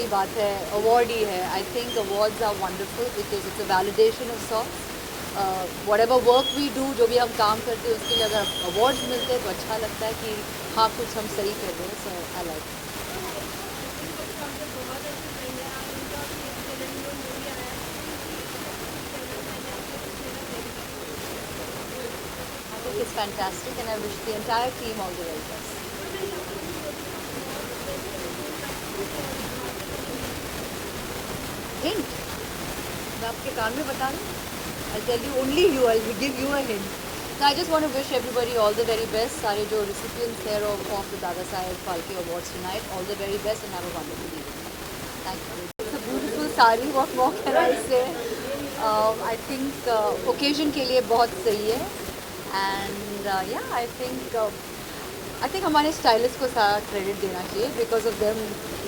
बड़ी बात है, अवार्ड ही है। I think awards are wonderful because it's a validation of sorts. Whatever work we do, जो भी हम काम करते हैं उसके लिए अगर अवार्ड्स मिलते हैं तो अच्छा लगता है कि हाँ कुछ हम सही कर रहे हैं। So I like. I think it's fantastic and I wish the entire team all the very best. Hint? मैं आपके कान में बता दूँ? I'll tell you only you. I'll give you a hint. So I just want to wish everybody all the very best. सारे जो recipients there of the Dada Saheb Phalke Awards tonight, all the very best and have a wonderful evening. Thank you. It's a beautiful sari. What more can I say? I think occasion के लिए बहुत सही है. And yeah, I think हमारे stylist को सारा credit देना चाहिए. Because of them,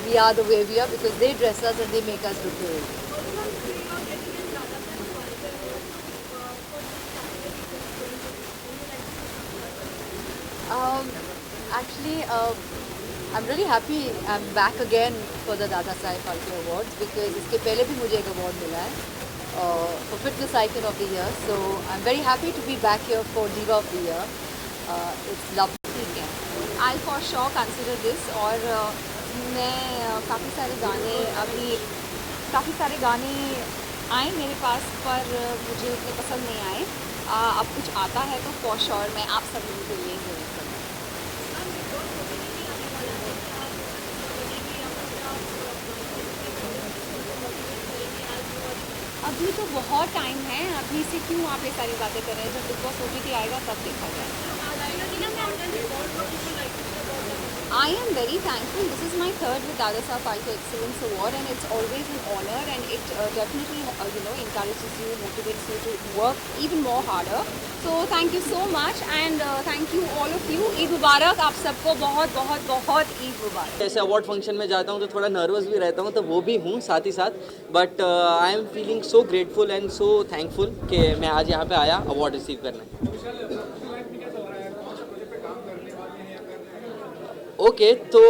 we are the way we are. Because they dress us and they make us look great. Actually, I'm really happy I'm back again for the Dada Saheb Phalke Awards because इसके पहले भी मुझे एक award मिला है for Fitness Icon of the Year. So I'm very happy to be back here for Diva of the Year. It's lovely. ठीक है, I'll for sure consider this. और मैं काफ़ी सारे गाने आए मेरे पास पर मुझे उतने पसंद नहीं आए. अब कुछ आता है तो for sure मैं आप सब लोगों के लिए ज़रूर करूँगी. अभी तो बहुत टाइम है. अभी से क्यों आप ये सारी बातें कर रहे हैं? जब बिग बॉस OTT आएगा तब देखा जाएगा. I am very thankful. This is my third with Dada Saheb Phalke Excellence Award and it's always an honor and it definitely encourages you, motivates you to work even more harder. So thank you so much and thank you all of you. Eid मुबारक आप सबको. बहुत बहुत बहुत ईद मुबारक. ऐसे award function में जाता हूँ तो थोड़ा नर्वस भी रहता हूँ, तो वो भी हूँ साथ ही साथ. But I am feeling so grateful and so thankful कि मैं आज यहाँ पे आया अवार्ड रिसीव करने. ओके, तो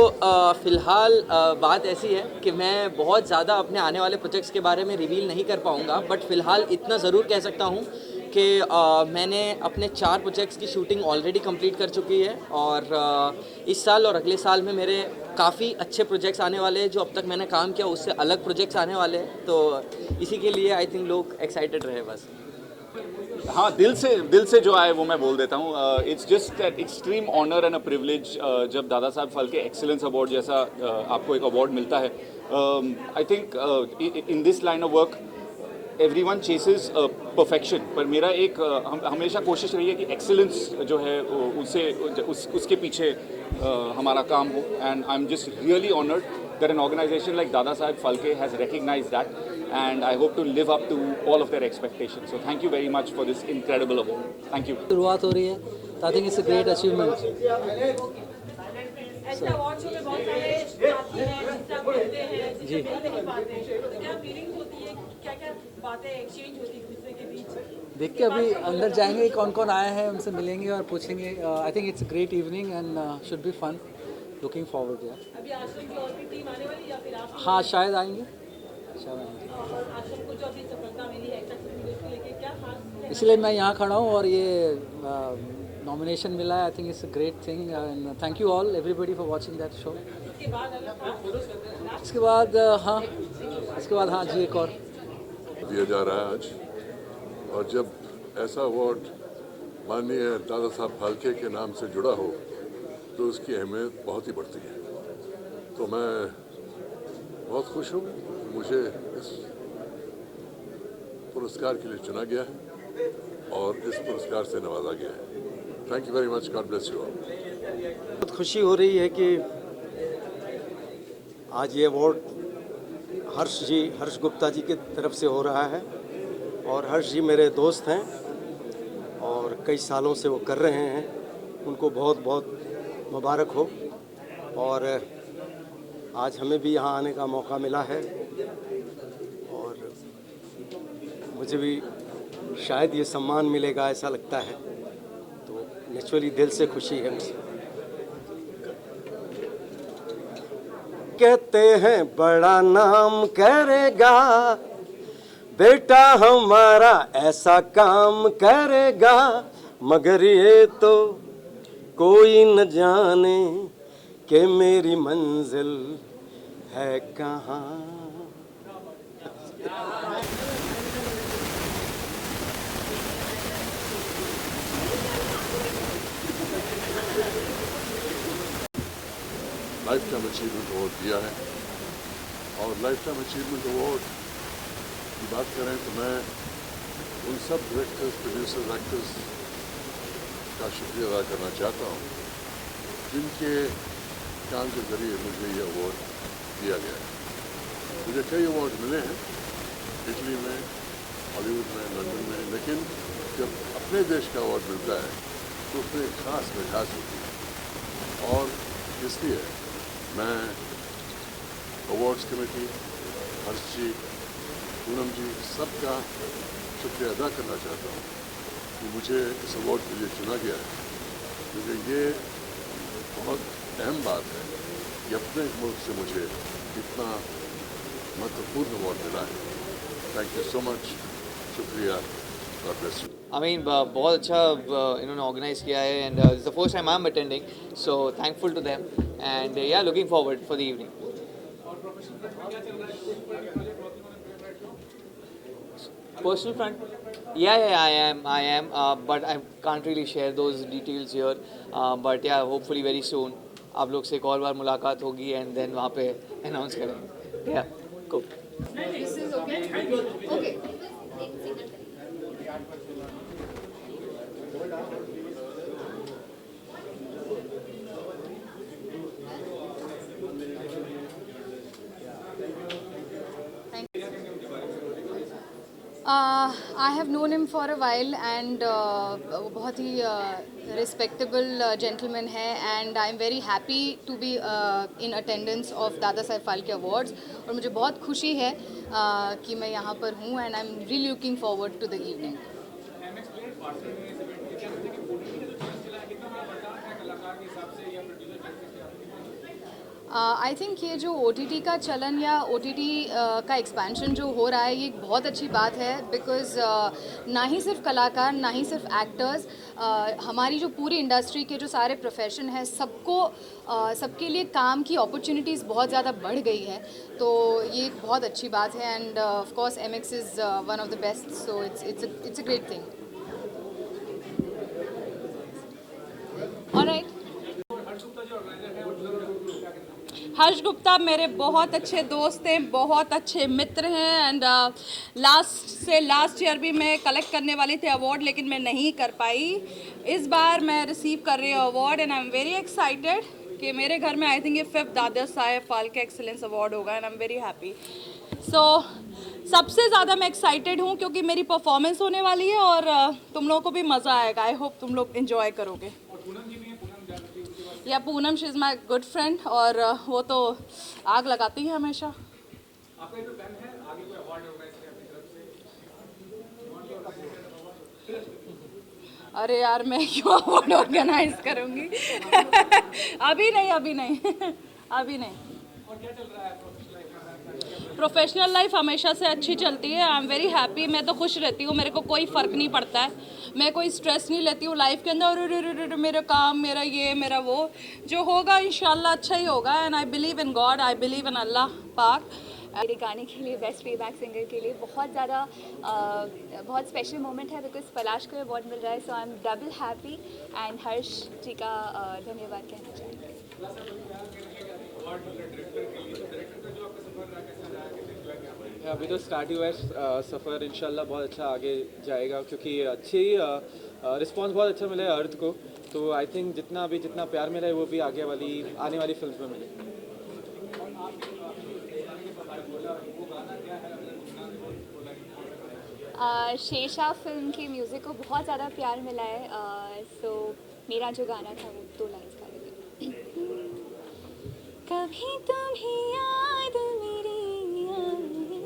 फ़िलहाल बात ऐसी है कि मैं बहुत ज़्यादा अपने आने वाले प्रोजेक्ट्स के बारे में रिवील नहीं कर पाऊँगा. बट फ़िलहाल इतना ज़रूर कह सकता हूँ कि मैंने अपने 4 प्रोजेक्ट्स की शूटिंग ऑलरेडी कंप्लीट कर चुकी है. और इस साल और अगले साल में मेरे काफ़ी अच्छे प्रोजेक्ट्स आने वाले हैं. जो अब तक मैंने काम किया उससे अलग प्रोजेक्ट्स आने वाले हैं. तो इसी के लिए आई थिंक लोग एक्साइटेड रहे बस. हाँ, दिल से जो आए वो मैं बोल देता हूँ. It's just an extreme honour and a privilege जब दादा साहब फाल्के एक्सीलेंस अवार्ड जैसा आपको एक अवार्ड मिलता है. I think in this line of work everyone chases perfection, पर मेरा एक हमेशा कोशिश रही है कि एक्सीलेंस जो है उसके पीछे हमारा काम हो. And I am just really honoured that an organization like Dada Saheb Phalke has recognized that, and I hope to live up to all of their expectations. So thank you very much for this incredible award. Thank you. शुरुआत हो रही है तो आई think it's a great achievement. ऐसे award show में बहुत सारे साथी हैं जिनसे आप मिलते हैं, जिनसे मिल नहीं पाते हैं, तो क्या फीलिंग होती है, क्या क्या बातें एक्सचेंज होती है एक दूसरे के बीच? देख के अभी अंदर जाएंगे कौन कौन आए हैं, उनसे मिलेंगे और पूछेंगे. I think it's a great evening and should be fun. Looking forward यार. अभी आश्रम की और भी टीम आने वाली या फिर आप? हाँ शायद आएंगे. और आश्रम को जो अभी सफलता मिली है उसको लेके क्या खास? इसलिए मैं यहाँ खड़ा हूँ और ये नॉमिनेशन मिला है. I think it's a great thing and thank you all everybody for watching that show. इसके बाद हाँ जी एक और दिया जा रहा है आज. और जब ऐसा अवार्ड माननीय दादा साहब फाल्के के नाम से जुड़ा हो तो उसकी अहमियत बहुत ही बढ़ती है. तो मैं बहुत खुश हूँ मुझे इस पुरस्कार के लिए चुना गया है और इस पुरस्कार से नवाजा गया है. Thank you very much. God bless you all. बहुत खुशी हो रही है कि आज ये अवार्ड हर्ष गुप्ता जी की तरफ से हो रहा है. और हर्ष जी मेरे दोस्त हैं और कई सालों से वो कर रहे हैं. उनको बहुत बहुत मुबारक हो. और आज हमें भी यहाँ आने का मौका मिला है और मुझे भी शायद ये सम्मान मिलेगा ऐसा लगता है. तो नेचुरली दिल से खुशी है मुझे. कहते हैं बड़ा नाम करेगा, बेटा हमारा ऐसा काम करेगा, मगर ये तो कोई न जाने कि मेरी मंजिल है कहाँ। लाइफ टाइम अचीवमेंट अवार्ड दिया है, और लाइफ टाइम अचीवमेंट अवार्ड की बात करें तो मैं उन सब डायरेक्टर्स, प्रोड्यूसर्स, एक्टर्स का शुक्रिया अदा करना चाहता हूँ जिनके काम के ज़रिए मुझे ये अवार्ड दिया गया है। मुझे कई अवार्ड मिले हैं इटली में, हॉलीवुड में, लंदन में, लेकिन जब अपने देश का अवार्ड मिलता है तो उसमें एक खास मिठास होती है, और इसलिए मैं अवार्ड्स कमेटी, हर्ष जी, पूनम जी, सबका शुक्रिया अदा करना चाहता हूँ कि मुझे इस अवार्ड के लिए चुना गया है, क्योंकि ये बहुत अहम बात है कि अपने मुल्क से मुझे इतना महत्वपूर्ण अवार्ड मिला है। थैंक यू सो मच, शुक्रिया, God bless you. I mean, बहुत अच्छा इन्होंने ऑर्गेनाइज किया है, and it's the first time I am attending, so thankful to them, and yeah looking forward for the evening. Personal front, yeah, I am, but I can't really share those details here, but yeah, hopefully very soon आप लोग से एक और बार मुलाकात होगी, and then वहाँ पे announce करेंगे। या cool. This is okay? Okay. I have known him for a while, and बहुत ही respectable gentleman है, and I am very happy to be in attendance of दादा साहेब फाल्के अवार्ड्स, और मुझे बहुत खुशी है कि मैं यहाँ पर हूँ, and I am really looking forward to the evening. I think ये जो OTT का चलन या OTT का एक्सपेंशन जो हो रहा है, ये एक बहुत अच्छी बात है, बिकॉज़ ना ही सिर्फ कलाकार, ना ही सिर्फ एक्टर्स, हमारी जो पूरी इंडस्ट्री के जो सारे प्रोफेशन है, सबको सबके लिए काम की अपॉर्चुनिटीज़ बहुत ज़्यादा बढ़ गई है, तो ये एक बहुत अच्छी बात है, and of course MX is one of the best, so it's a great thing. Alright, Harsh Gupta मेरे बहुत अच्छे दोस्त हैं, बहुत अच्छे मित्र हैं, एंड लास्ट ईयर भी मैं कलेक्ट करने वाली थी अवार्ड, लेकिन मैं नहीं कर पाई। इस बार मैं रिसीव कर रही हूँ award, and I am very excited कि मेरे घर में आई थिंक ये 5th Dada Saheb Phalke excellence award होगा, and I am very happy. So सबसे ज़्यादा मैं एक्साइटेड हूँ क्योंकि मेरी परफॉर्मेंस होने वाली है, और तुम लोगों को भी मज़ा आएगा। आई होप तुम लोग इन्जॉय करोगे। या Poonam, she is my good friend, और वो तो आग लगाती है हमेशा। अरे यार, मैं क्यों अवार्ड ऑर्गेनाइज करूँगी? अभी नहीं। प्रोफेशनल लाइफ हमेशा से अच्छी चलती है। आई एम वेरी हैप्पी। मैं तो खुश रहती हूँ, मेरे को कोई फ़र्क नहीं पड़ता है, मैं कोई स्ट्रेस नहीं लेती हूँ लाइफ के अंदर। और मेरा काम, मेरा ये, मेरा वो, जो होगा इंशाल्लाह अच्छा ही होगा। And I believe in God, I believe in अल्लाह पाक। मेरे गाने के लिए, बेस्ट प्लेबैक सिंगर के लिए बहुत ज़्यादा बहुत स्पेशल मोमेंट है, बिकॉज पलाश को अवार्ड मिल रहा है, so I am double happy. And Harsh ji का धन्यवाद कहना चाहेंगे। अभी तो स्टार्ट ही हुआ है सफ़र, इंशाल्लाह बहुत अच्छा आगे जाएगा, क्योंकि अच्छी रिस्पांस बहुत अच्छा मिला है अर्थ को, तो आई थिंक जितना प्यार मिला है वो भी आने वाली फिल्म में मिले। शेषा फिल्म की म्यूज़िक को बहुत ज़्यादा प्यार मिला है, सो मेरा जो गाना था वो 2 लाइन्स गा रही थी। कभी तुम्हें याद मेरी आए,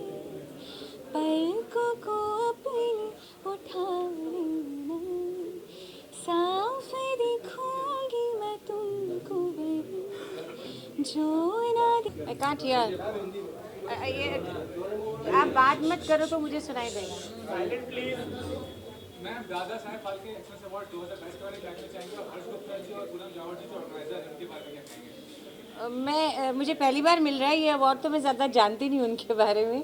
पलकों को अपनी उठा लेना, साफ देखूंगी मैं तुमको, जो ना आई कांट हियर। आप बात मत करो तो मुझे सुनाई देगा। मैम, दादा साहब फाल्के एक्सेलेंस अवार्ड 2022 के बारे में क्या कहना चाहेंगे, और हर्ष गुप्ता जी और पूनम जावड़ जी जो ऑर्गेनाइजर हैं उनके बारे में क्या कहेंगे? मुझे पहली बार मिल रहा है ये अवार्ड, तो मैं ज़्यादा जानती नहीं उनके बारे में,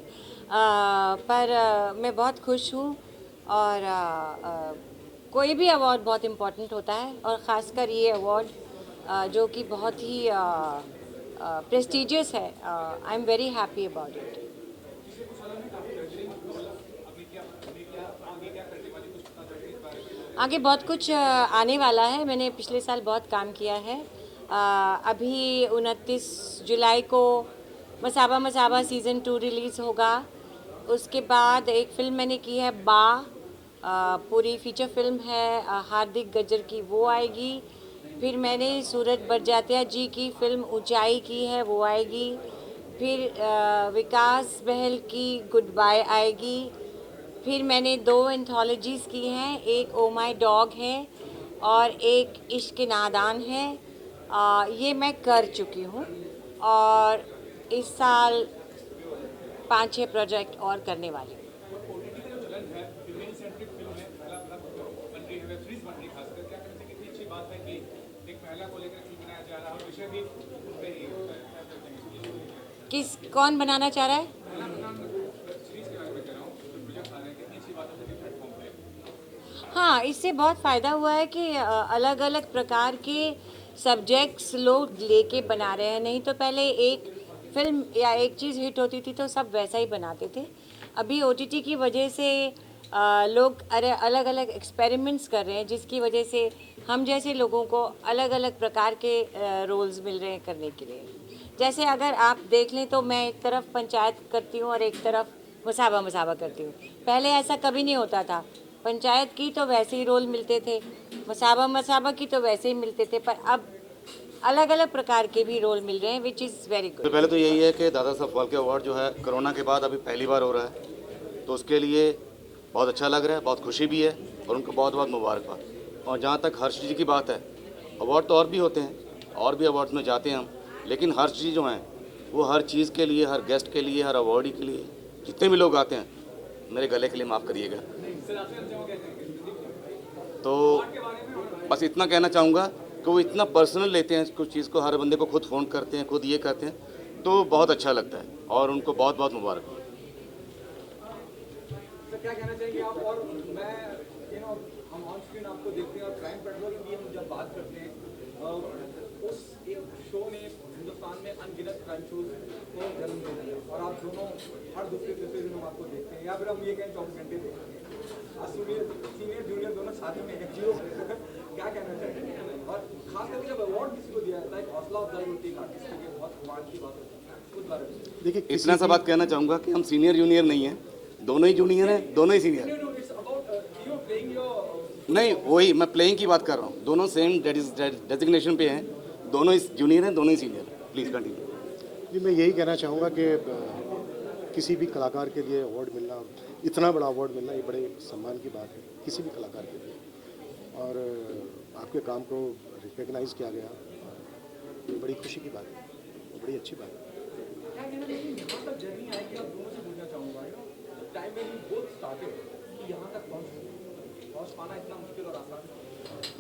पर मैं बहुत खुश हूँ। और कोई भी अवार्ड बहुत इम्पोर्टेंट होता है, और ख़ासकर ये अवार्ड जो कि बहुत ही प्रेस्टिजियस है। आई am very happy about it. आगे बहुत कुछ आने वाला है। मैंने पिछले साल बहुत काम किया है। अभी 29 जुलाई को मसाबा मसाबा सीज़न 2 रिलीज़ होगा। उसके बाद एक फ़िल्म मैंने की है पूरी फीचर फिल्म है हार्दिक गज्जर की, वो आएगी। फिर मैंने सूरज बड़जात्या जी की फ़िल्म ऊंचाई की है, वो आएगी। फिर विकास बहल की गुड बाय आएगी। फिर मैंने 2 एंथोलॉजीज़ की हैं, एक ओ माय डॉग है और एक इश्क नादान है। ये मैं कर चुकी हूँ, और इस साल 5-6 प्रोजेक्ट और करने वाली हूँ। कौन बनाना चाह रहा है? हाँ, इससे बहुत फ़ायदा हुआ है कि अलग अलग प्रकार के सब्जेक्ट्स लोग लेके बना रहे हैं। नहीं तो पहले एक फिल्म या एक चीज़ हिट होती थी तो सब वैसा ही बनाते थे। अभी OTT की वजह से लोग अलग अलग एक्सपेरिमेंट्स कर रहे हैं, जिसकी वजह से हम जैसे लोगों को अलग अलग प्रकार के रोल्स मिल रहे हैं करने के लिए। जैसे अगर आप देख लें तो मैं एक तरफ पंचायत करती हूँ और एक तरफ मसाबा मसाबा करती हूँ। पहले ऐसा कभी नहीं होता था। पंचायत की तो वैसे ही रोल मिलते थे, मसाबा मसाबा की तो वैसे ही मिलते थे, पर अब अलग अलग प्रकार के भी रोल मिल रहे हैं, विच इज़ वेरी गुड। पहले तो यही है कि दादा साहब फाल्के अवार्ड जो है कोरोना के बाद अभी पहली बार हो रहा है, तो उसके लिए बहुत अच्छा लग रहा है, बहुत खुशी भी है, और उनको बहुत बहुत मुबारकबाद। और जहाँ तक हर्ष जी की बात है, अवार्ड तो और भी होते हैं, और भी अवार्ड्स में जाते हैं हम, लेकिन हर्ष जी जो हैं वो हर चीज़ के लिए, हर गेस्ट के लिए, हर अवार्डी के लिए, जितने भी लोग आते हैं, मेरे गले के लिए माफ़ करिएगा। तो बस इतना कहना चाहूँगा कि वो इतना पर्सनल लेते हैं कुछ चीज़ को, हर बंदे को खुद फ़ोन करते हैं, खुद ये करते हैं, तो बहुत अच्छा लगता है, और उनको बहुत बहुत मुबारक। क्या कहना चाहेंगे आप? और मैं हम ऑन स्क्रीन आपको देखते हैं, और क्राइम पेट्रोल की हम जब बात करते हैं, उस एक शो ने हिंदुस्तान में अनगिनत क्राइम शोज को जन्म दिया है, और आप दोनों हर दूसरे तीसरे दिन हम आपको देखते हैं, या फिर हम ये कहें 24 घंटे देखते हैं। सीनियर जूनियर दोनों साथ में हैं। क्या कहना चाहेंगे? और खास करके जब अवार्ड किसी को दिया जाता है, हौसला अफजाई होती है आर्टिस्ट के लिए, बहुत कमाल की बात होती है उस बारे में। देखिए, इतना सा बात कहना चाहूँगा कि हम सीनियर जूनियर नहीं हैं, दोनों ही जूनियर हैं, दोनों ही सीनियर। नहीं, वही मैं प्लेइंग की बात कर रहा हूँ, दोनों सेम डेजिग्नेशन पे हैं, दोनों ही जूनियर हैं, दोनों ही सीनियर। Please continue. जी, मैं यही कहना चाहूँगा कि किसी भी कलाकार के लिए अवार्ड मिलना, इतना बड़ा अवार्ड मिलना, ये बड़े सम्मान की बात है किसी भी कलाकार के लिए, और आपके काम को रिकग्नाइज़ किया गया, ये बड़ी खुशी की बात है, बड़ी अच्छी बात है।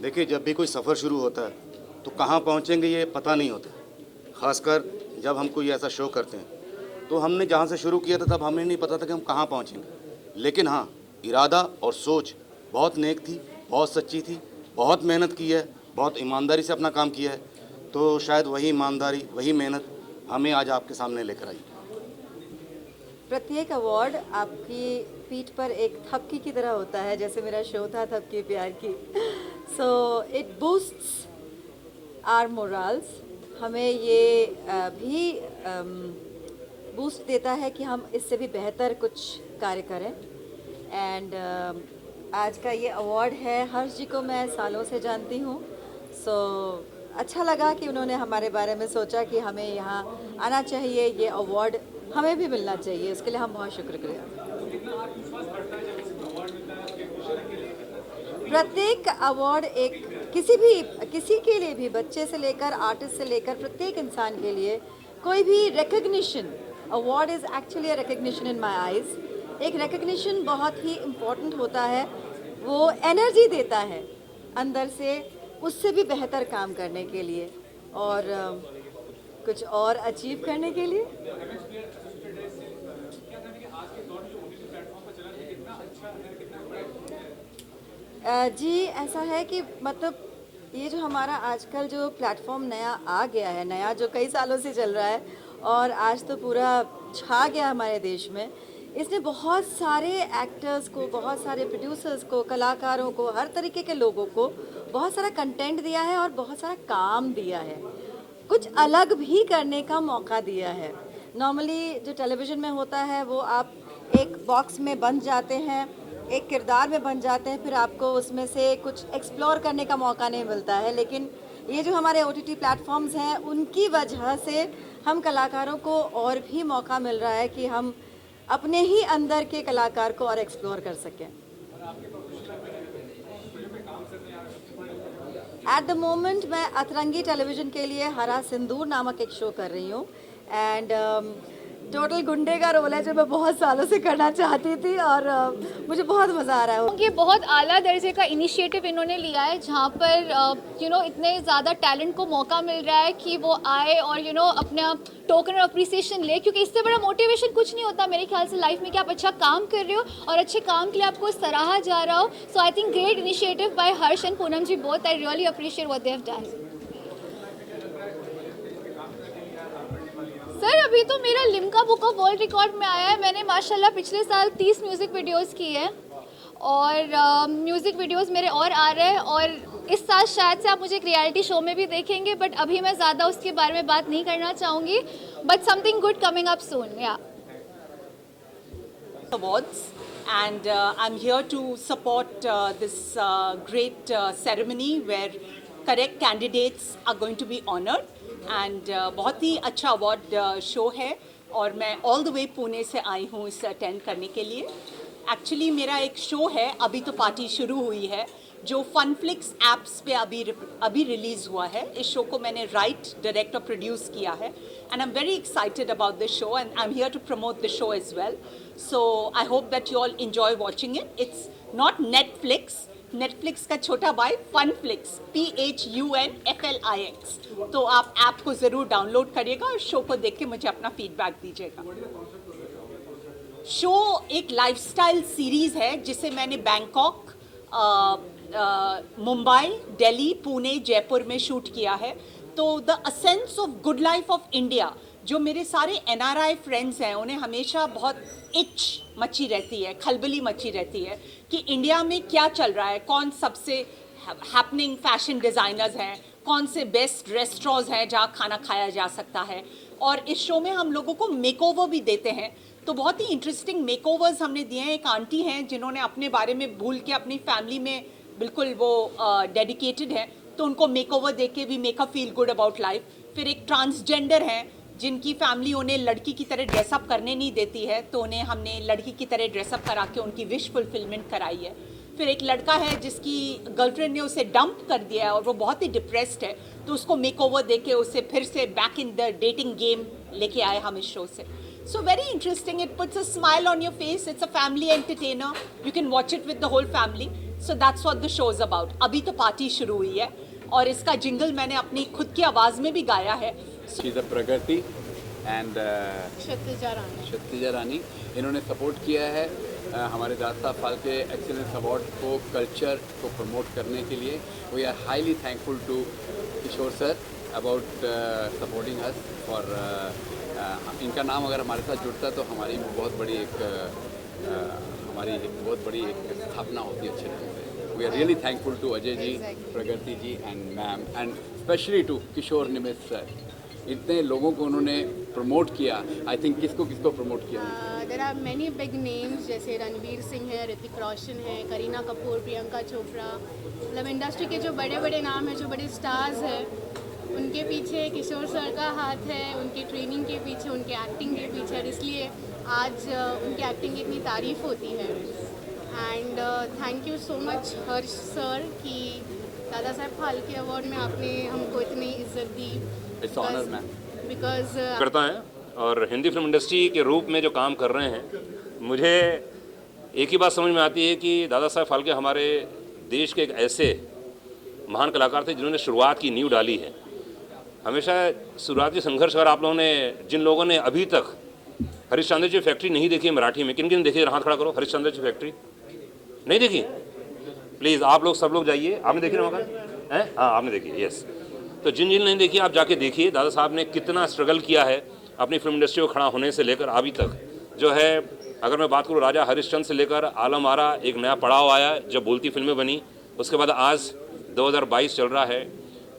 देखिए, जब भी कोई सफ़र शुरू होता है तो कहाँ पहुँचेंगे ये पता नहीं होता, ख़ासकर जब हम कोई ऐसा शो करते हैं। तो हमने जहाँ से शुरू किया था तब हमें नहीं पता था कि हम कहाँ पहुँचेंगे, लेकिन हाँ, इरादा और सोच बहुत नेक थी, बहुत सच्ची थी, बहुत मेहनत की है, बहुत ईमानदारी से अपना काम किया है, तो शायद वही ईमानदारी, वही मेहनत हमें आज आपके सामने लेकर आई। प्रत्येक अवार्ड आपकी पीठ पर एक थपकी की तरह होता है, जैसे मेरा शो था थपकी प्यार की। So it boosts our morals. हमें ये भी बूस्ट देता है कि हम इससे भी बेहतर कुछ कार्य करें। एंड आज का ये अवार्ड है, हर्ष जी को मैं सालों से जानती हूँ, सो अच्छा लगा कि उन्होंने हमारे बारे में सोचा कि हमें यहाँ आना चाहिए, ये अवार्ड हमें भी मिलना चाहिए, उसके लिए हम बहुत शुक्रगुजार। प्रत्येक अवार्ड एक किसी के लिए भी, बच्चे से लेकर आर्टिस्ट से लेकर प्रत्येक इंसान के लिए कोई भी recognition, award is actually a recognition in my eyes. एक रिकग्निशन बहुत ही इम्पोर्टेंट होता है, वो एनर्जी देता है अंदर से उससे भी बेहतर काम करने के लिए और कुछ और अचीव करने के लिए। जी ऐसा है कि मतलब ये जो हमारा आजकल जो प्लेटफॉर्म नया आ गया है, नया जो कई सालों से चल रहा है और आज तो पूरा छा गया हमारे देश में, इसने बहुत सारे एक्टर्स को, बहुत सारे प्रोड्यूसर्स को, कलाकारों को, हर तरीके के लोगों को बहुत सारा कंटेंट दिया है और बहुत सारा काम दिया है, कुछ अलग भी करने का मौका दिया है। नॉर्मली जो टेलीविज़न में होता है वो आप एक बॉक्स में बंद जाते हैं, एक किरदार में बन जाते हैं, फिर आपको उसमें से कुछ एक्सप्लोर करने का मौका नहीं मिलता है। लेकिन ये जो हमारे OTT प्लेटफॉर्म्स हैं उनकी वजह से हम कलाकारों को और भी मौका मिल रहा है कि हम अपने ही अंदर के कलाकार को और एक्सप्लोर कर सकें। एट द मोमेंट मैं अतरंगी टेलीविज़न के लिए हरा सिंदूर नामक एक शो कर रही हूँ एंड टोटल गुंडे का रोल है जो मैं बहुत सालों से करना चाहती थी और मुझे बहुत मज़ा आ रहा है। ये बहुत आला दर्जे का इनिशिएटिव इन्होंने लिया है जहाँ पर इतने ज़्यादा टैलेंट को मौका मिल रहा है कि वो आए और अपना टोकन ऑफ अप्रिसिएशन ले, क्योंकि इससे बड़ा मोटिवेशन कुछ नहीं होता मेरे ख्याल से लाइफ में कि आप अच्छा काम कर रहे हो और अच्छे काम के लिए आपको सराहा जा रहा हो। So I think great initiative by Harsh and Poonam ji both. I really appreciate what they have done. Sir अभी तो मेरा Limca book of world record में आया है। मैंने माशाल्लाह पिछले साल 30 म्यूज़िक वीडियोस की है और म्यूज़िक वीडियोस मेरे और आ रहे हैं और इस साल शायद से आप मुझे एक रियलिटी शो में भी देखेंगे, बट अभी मैं ज़्यादा उसके बारे में बात नहीं करना चाहूँगी, but something good coming up सून। या Awards and I'm here to support this great ceremony where correct candidates are going to be honored and बहुत ही अच्छा अवार्ड शो है और मैं ऑल द वे पुणे से आई हूँ इसे अटेंड करने के लिए। एक्चुअली मेरा एक शो है, अभी तो पार्टी शुरू हुई है, जो फनफ्लिक्स ऐप्स पे अभी रिलीज़ हुआ है। इस शो को मैंने राइट, डायरेक्ट और प्रोड्यूस किया है and I am very excited about this show and I am here to promote the show as well. So I hope that you all enjoy watching it. It's not Netflix का छोटा भाई फनफ्लिक्स, PHUNFLIX। तो आप app को ज़रूर download करिएगा और show को देख के मुझे अपना फीडबैक दीजिएगा। शो एक लाइफस्टाइल सीरीज़ है जिसे मैंने बैंकॉक, मुंबई, दिल्ली, पुणे, जयपुर में शूट किया है। तो the असेंस of good life of India, जो मेरे सारे NRI फ्रेंड्स हैं उन्हें हमेशा बहुत इच मची रहती है, खलबली मची रहती है कि इंडिया में क्या चल रहा है, कौन सबसे हैपनिंग फैशन डिज़ाइनर्स हैं, कौन से बेस्ट रेस्टोरेंट्स हैं जहाँ खाना खाया जा सकता है। और इस शो में हम लोगों को मेकओवर भी देते हैं, तो बहुत ही इंटरेस्टिंग मेकओवर्स हमने दिए हैं। एक आंटी हैं जिन्होंने अपने बारे में भूल के अपनी फैमिली में बिल्कुल वो डेडिकेटेड है, तो उनको मेकओवर दे के भी make a feel good about life. फिर एक ट्रांसजेंडर हैं जिनकी फैमिली उन्हें लड़की की तरह ड्रेसअप करने नहीं देती है, तो उन्हें हमने लड़की की तरह ड्रेसअप करा के उनकी विश फुलफिलमेंट कराई है। फिर एक लड़का है जिसकी गर्लफ्रेंड ने उसे डंप कर दिया है और वो बहुत ही डिप्रेस्ड है, तो उसको मेकओवर देके उसे फिर से back in the dating game लेके आए हम इस शो से। So very interesting. It puts a smile on your face. It's a family entertainer. You can watch it with the whole family. So that's what the show is about. अभी तो party शुरू हुई है और इसका jingle मैंने अपनी खुद की आवाज़ में भी गाया है। She's a प्रगति and क्षत्रिजा रानी इन्होंने सपोर्ट किया है हमारे दादा साहब फाल्के एक्सीलेंस अवार्ड को, कल्चर को प्रमोट करने के लिए। We are highly thankful to Kishore sir about supporting us for इनका नाम अगर हमारे साथ जुड़ता है तो हमारी बहुत बड़ी एक स्थापना होती है अच्छे ढंग से। We are really thankful to Ajay ji, Pragati ji and ma'am and specially to Kishore Nimit sir. इतने लोगों को उन्होंने प्रमोट किया। आई थिंक किसको प्रमोट किया? There are many big names, जैसे रणवीर सिंह है, ऋतिक रोशन है, करीना कपूर, प्रियंका चोपड़ा, मतलब इंडस्ट्री के जो बड़े बड़े नाम हैं, जो बड़े स्टार्स हैं, उनके पीछे किशोर सर का हाथ है, उनकी ट्रेनिंग के पीछे, उनके एक्टिंग के पीछे, और इसलिए आज उनकी एक्टिंग की इतनी तारीफ़ होती है। And thank you so much Harsh sir कि दादा साहब फाल्के अवार्ड में आपने हमको इतनी इज्जत दी। It's honour ma'am. बिकॉज करता है और हिंदी फिल्म इंडस्ट्री के रूप में जो काम कर रहे हैं, मुझे एक ही बात समझ में आती है कि दादा साहब फाल्के हमारे देश के एक ऐसे महान कलाकार थे जिन्होंने शुरुआत की नींव डाली है। हमेशा शुरुआती संघर्ष, अगर आप लोगों ने, जिन लोगों ने अभी तक हरिश्चंद्र जी फैक्ट्री नहीं देखी है मराठी में, किन किन देखी, हाथ खड़ा करो। हरिश्चंद्र जी फैक्ट्री नहीं देखी? प्लीज़ आप लोग, सब लोग जाइए। आपने देखी ना मौका है? हाँ आपने देखी, यस। तो जिन जिन नहीं देखी आप जाके देखिए। दादा साहब ने कितना स्ट्रगल किया है अपनी फिल्म इंडस्ट्री को खड़ा होने से लेकर अभी तक। जो है, अगर मैं बात करूँ राजा हरिश्चंद्र से लेकर आलम आरा, एक नया पड़ाव आया जब बोलती फिल्में बनी, उसके बाद आज 2022 चल रहा है।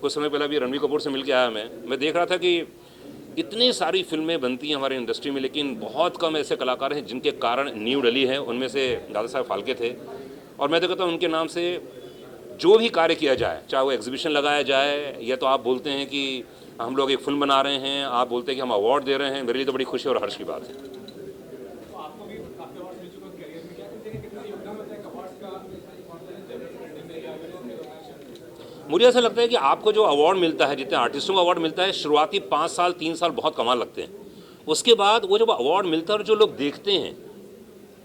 कुछ समय पहले अभी रणबीर कपूर से मिल के आया मैं देख रहा था कि इतनी सारी फिल्में बनती हैं हमारी इंडस्ट्री में, लेकिन बहुत कम ऐसे कलाकार हैं जिनके कारण नींव डली है। उनमें से दादा साहब फाल्के थे। और मैं तो कहता हूँ उनके नाम से जो भी कार्य किया जाए, चाहे वो एग्जीबिशन लगाया जाए, या तो आप बोलते हैं कि हम लोग एक फिल्म बना रहे हैं, आप बोलते हैं कि हम अवार्ड दे रहे हैं, मेरे लिए तो बड़ी खुशी और हर्ष की बात है। मुझे ऐसा लगता है कि आपको जो अवार्ड मिलता है, जितने आर्टिस्टों को अवार्ड मिलता है, शुरुआती 5 साल 3 साल बहुत कमाल लगते हैं। उसके बाद वो जब अवार्ड मिलता है और जो लोग देखते हैं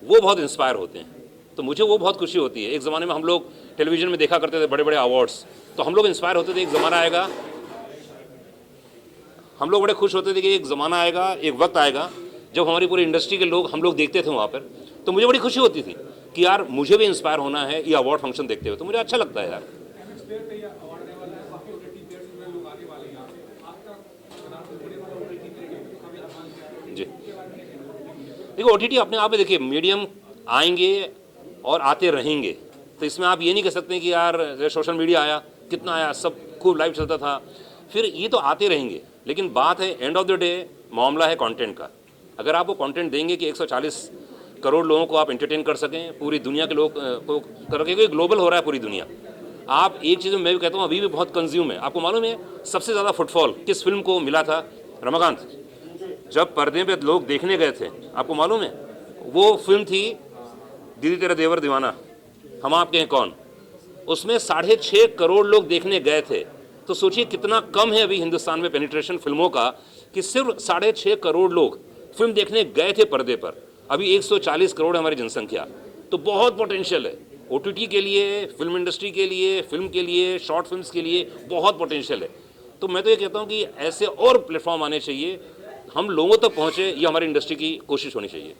वो बहुत इंस्पायर होते हैं, तो मुझे वो बहुत खुशी होती है। एक ज़माने में हम लोग टेलीविज़न में देखा करते थे बड़े बड़े अवार्ड्स, तो हम लोग इंस्पायर होते थे। एक ज़माना आएगा, हम लोग बड़े खुश होते थे कि एक ज़माना आएगा, एक वक्त आएगा जब हमारी पूरी इंडस्ट्री के लोग, हम लोग देखते थे वहाँ पर, तो मुझे बड़ी खुशी होती थी कि यार मुझे भी इंस्पायर होना है ये अवार्ड फंक्शन देखते हुए, तो मुझे अच्छा लगता है यार। जी देखो, OTT अपने आप में देखिए मीडियम आएंगे और आते रहेंगे, तो इसमें आप ये नहीं कह सकते कि यार सोशल मीडिया आया, कितना आया, सब खूब लाइव चलता था, फिर ये तो आते रहेंगे। लेकिन बात है, एंड ऑफ द डे मामला है कंटेंट का। अगर आप वो कंटेंट देंगे कि 140 करोड़ लोगों को आप एंटरटेन कर सकें, पूरी दुनिया के लोग को कर सकें, ग्लोबल हो रहा है पूरी दुनिया। आप एक चीज़ मैं भी कहता हूँ, अभी भी बहुत कंज्यूम है। आपको मालूम है सबसे ज़्यादा फुटफॉल किस फिल्म को मिला था? रमाकांत। जब पर्दे पे लोग देखने गए थे, आपको मालूम है वो फिल्म थी दीदी तेरा देवर दीवाना, हम आपके हैं कौन। उसमें 6.5 करोड़ लोग देखने गए थे। तो सोचिए कितना कम है अभी हिंदुस्तान में पेनिट्रेशन फिल्मों का, कि सिर्फ 6.5 करोड़ लोग फिल्म देखने गए थे पर्दे पर। अभी 140 करोड़ है हमारी जनसंख्या, तो बहुत पोटेंशियल है OTT के लिए, फिल्म इंडस्ट्री के लिए, फिल्म के लिए, शॉर्ट फिल्म्स के लिए बहुत पोटेंशियल है। तो मैं तो ये कहता हूँ कि ऐसे और प्लेटफॉर्म आने चाहिए, हम लोगों तक पहुँचे, ये हमारी इंडस्ट्री की कोशिश होनी चाहिए।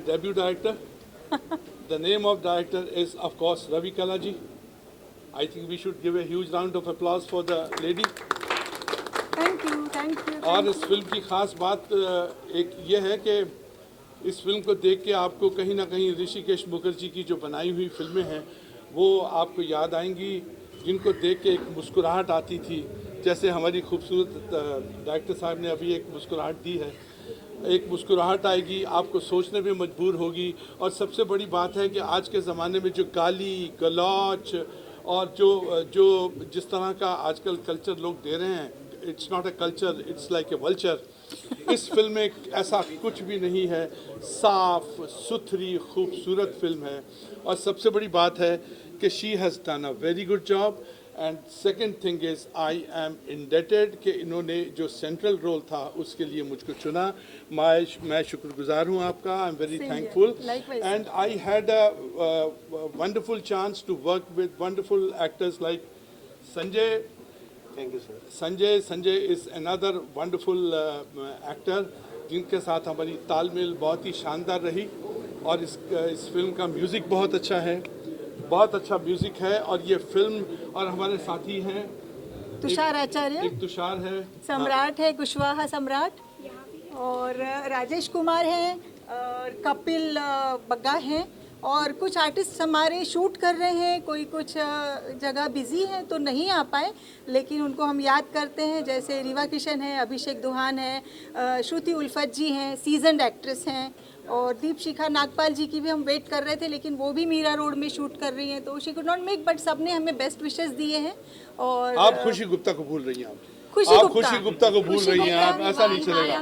Debut director, the name of director is of course Ravi Kala ji. I think we should give a huge round of applause for the lady. Thank you, thank you. और इस फिल्म की खास बात एक ये है कि इस फिल्म को देख के आपको कहीं ना कहीं ऋषिकेश मुखर्जी की जो बनाई हुई फिल्में हैं वो आपको याद आएंगी, जिनको देख के एक मुस्कुराहट आती थी। जैसे हमारी खूबसूरत डायरेक्टर साहब ने अभी एक मुस्कुराहट दी है, एक मुस्कुराहट आएगी, आपको सोचने पे मजबूर होगी। और सबसे बड़ी बात है कि आज के ज़माने में जो गाली गलौच और जो जिस तरह का आजकल कल्चर लोग दे रहे हैं, it's not a culture, it's like a vulture. इस फिल्म में ऐसा कुछ भी नहीं है, साफ सुथरी खूबसूरत फिल्म है। और सबसे बड़ी बात है कि she has done a very good job. And second thing is I am indebted कि इन्होंने जो सेंट्रल रोल था उसके लिए मुझको चुना। मैं शुक्रगुजार हूँ आपका। I am very thankful and I had a wonderful chance to work with wonderful actors like Sanjay. Thank you sir. Sanjay is another wonderful actor जिनके साथ हमारी तालमेल बहुत ही शानदार रही। और इस फिल्म का म्यूज़िक बहुत अच्छा है, बहुत अच्छा म्यूजिक है। और ये फिल्म, और हमारे साथी हैं तुषार आचार्य, एक तुषार है, सम्राट है, कुशवाहा सम्राट, और राजेश कुमार हैं, और कपिल बग्गा हैं, और कुछ आर्टिस्ट हमारे शूट कर रहे हैं, कोई कुछ जगह बिजी हैं तो नहीं आ पाए, लेकिन उनको हम याद करते हैं। जैसे रीवा किशन है, अभिषेक दुहान है, श्रुति उल्फत जी हैं, सीजन्ड एक्ट्रेस हैं, और दीप शिखा नागपाल जी की भी हम वेट कर रहे थे, लेकिन वो भी मीरा रोड में शूट कर रही हैं, तो she could not make, but सबने हमें बेस्ट विशेस दिए हैं। और आप खुशी गुप्ता को भूल रही हैं, आप खुशी गुप्ता को भूल रही हैं, आप ऐसा नहीं चलेगा।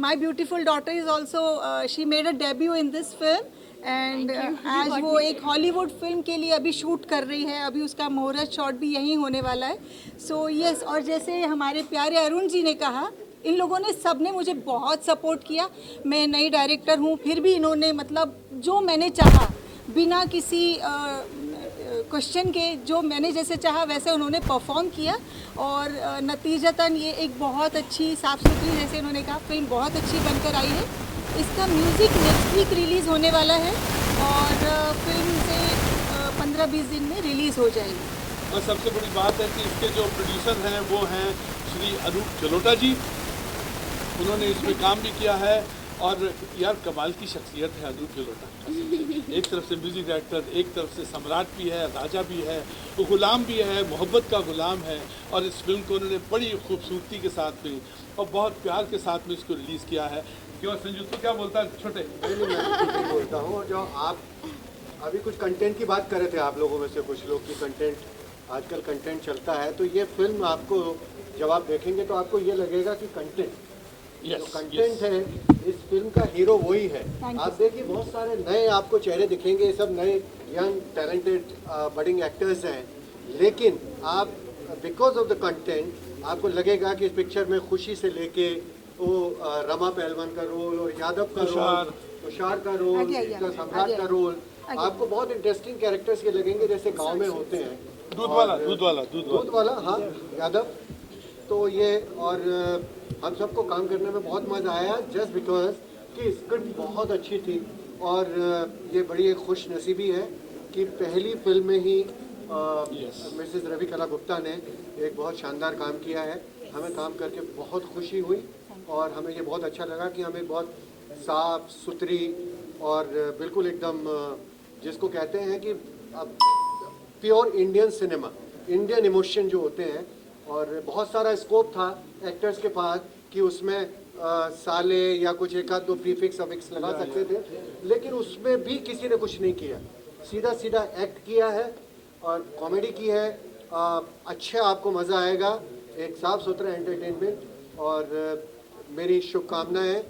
My beautiful daughter is also she made a debut in this film and आज वो एक हॉलीवुड फिल्म के लिए अभी शूट कर रही है, अभी उसका मुहूर्त शॉट भी यहीं होने वाला है। सो यस, और जैसे हमारे प्यारे अरुण जी ने कहा, इन लोगों ने सब ने मुझे बहुत सपोर्ट किया। मैं नई डायरेक्टर हूँ, फिर भी इन्होंने मतलब जो मैंने चाहा बिना किसी क्वेश्चन के, जो मैंने जैसे चाहा वैसे उन्होंने परफॉर्म किया और नतीजतन ये एक बहुत अच्छी साफ़ सुथरी, जैसे उन्होंने कहा, फिल्म बहुत अच्छी बनकर आई है। इसका म्यूज़िक नेक्स्ट वीक रिलीज़ होने वाला है और फिल्म से 15-20 दिन में रिलीज़ हो जाएगी। और सबसे बड़ी बात है कि इसके जो प्रोड्यूसर हैं वो हैं श्री अनूप जलोटा जी। उन्होंने इसमें काम भी किया है और यार कमाल की शख्सियत है अनूप जलोटा। एक तरफ से म्यूज़िक डायरेक्टर, एक तरफ से सम्राट भी है, राजा भी है, वो गुलाम भी है, मोहब्बत का गुलाम है। और इस फिल्म को उन्होंने बड़ी खूबसूरती के साथ में और बहुत प्यार के साथ में इसको रिलीज़ किया है। क्यों संजू, तू क्या बोलता है छोटे? मैं बोलता हूँ, जो आप अभी कुछ कंटेंट की बात कर रहे थे, आप लोगों में से कुछ लोग की कंटेंट, आजकल कंटेंट चलता है, तो ये फिल्म आपको जब आप देखेंगे तो आपको ये लगेगा कि कंटेंट जो कंटेंट है इस फिल्म का हीरो वही है। आप देखिए बहुत सारे नए आपको चेहरे दिखेंगे, ये सब नए यंग टैलेंटेड बडिंग एक्टर्स हैं, लेकिन आप बिकॉज ऑफ द कंटेंट आपको लगेगा कि इस पिक्चर में खुशी से लेके वो रमा पहलवान का रोल और यादव का रोल, तुषार का रोल, सम्राट का रोल, आपको बहुत इंटरेस्टिंग कैरेक्टर्स ये लगेंगे जैसे गांव में होते हैं। दूध वाला, हाँ, यादव। तो ये और हम सबको काम करने में बहुत मज़ा आया, जस्ट बिकॉज कि स्क्रिप्ट बहुत अच्छी थी और ये बड़ी एक खुश नसीबी है कि पहली फिल्म में ही मिसेस रवि कला गुप्ता ने एक बहुत शानदार काम किया है। हमें काम करके बहुत खुशी हुई और हमें ये बहुत अच्छा लगा कि हमें बहुत साफ सुथरी और बिल्कुल एकदम जिसको कहते हैं कि pure Indian cinema, Indian emotion जो होते हैं। और बहुत सारा स्कोप था एक्टर्स के पास कि उसमें साले या कुछ एक आध दो प्रीफिक्स अफिक्स लगा सकते थे, लेकिन उसमें भी किसी ने कुछ नहीं किया, सीधा सीधा एक्ट किया है और कॉमेडी की है। अच्छा आपको मज़ा आएगा, एक साफ़ सुथरा एंटरटेनमेंट। और मेरी शुभकामनाएं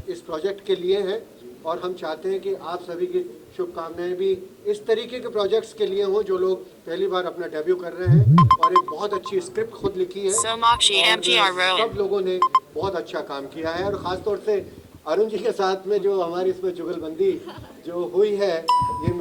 इस प्रोजेक्ट के लिए हैं और हम चाहते हैं कि आप सभी की शुभकामनाएं भी इस तरीके के प्रोजेक्ट्स के लिए हों जो लोग पहली बार अपना डेब्यू कर रहे हैं। और एक बहुत अच्छी स्क्रिप्ट खुद लिखी है और सब लोगों ने बहुत अच्छा काम किया है। और ख़ासतौर से अरुण जी के साथ में जो हमारी इसमें जुगलबंदी जो हुई है, ये